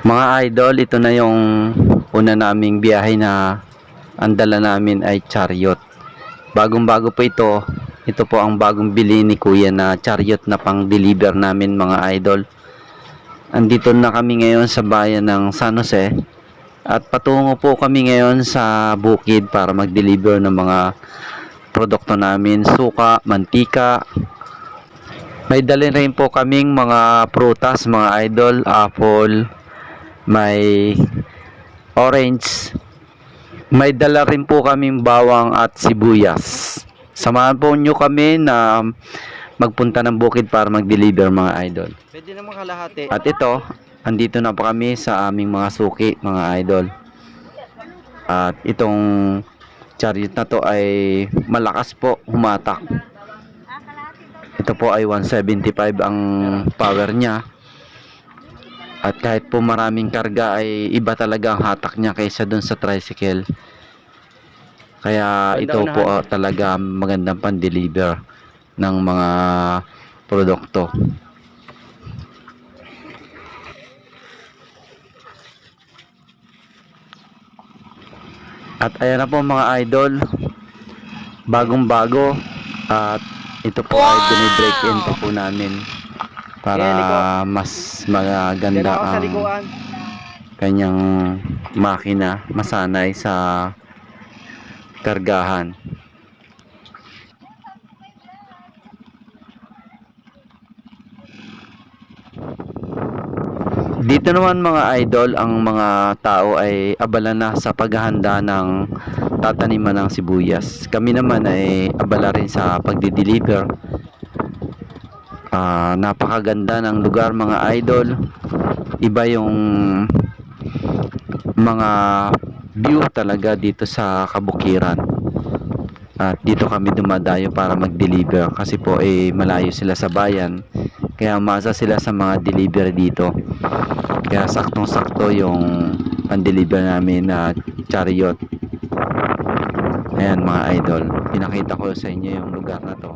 Mga idol, ito na yung una naming biyahe na ang dala namin ay chariot. Bagong-bago po ito. Ito po ang bagong bili ni Kuya na chariot na pang-deliver namin mga idol. Andito na kami ngayon sa bayan ng San Jose at patungo po kami ngayon sa bukid para mag-deliver ng mga produkto namin, suka, mantika. May dalhin rin po kaming mga prutas mga idol, apple, may orange, may dala rin po kaming bawang at sibuyas. Samahan po nyo kami na magpunta ng bukid para mag-deliver mga idol. Pwede naman kalahati. At ito, andito na po kami sa aming mga suki mga idol. At itong chariot na to ay malakas po humatak. Ito po ay 175 ang power niya. At kahit po maraming karga ay iba talaga ang hatak niya kaysa dun sa tricycle. Kaya ito po talaga magandang pan-deliver ng mga produkto. At ayan na po mga idol, bagong-bago, at ito po ay binibreak in po namin para mas maganda ang kanyang makina, masanay sa kargahan. Dito naman mga idol, ang mga tao ay abala na sa paghahanda ng tataniman ng sibuyas. Kami naman ay abala rin sa pagdi-deliver. Napakaganda ng lugar mga idol. Iba yung mga view talaga dito sa kabukiran. At dito kami dumadayo para mag-deliver kasi po malayo sila sa bayan. Kaya masa sila sa mga delivery dito. Kaya saktong-sakto yung pan-deliver namin na chariot. Ayan mga idol, pinakita ko sa inyo yung lugar na to.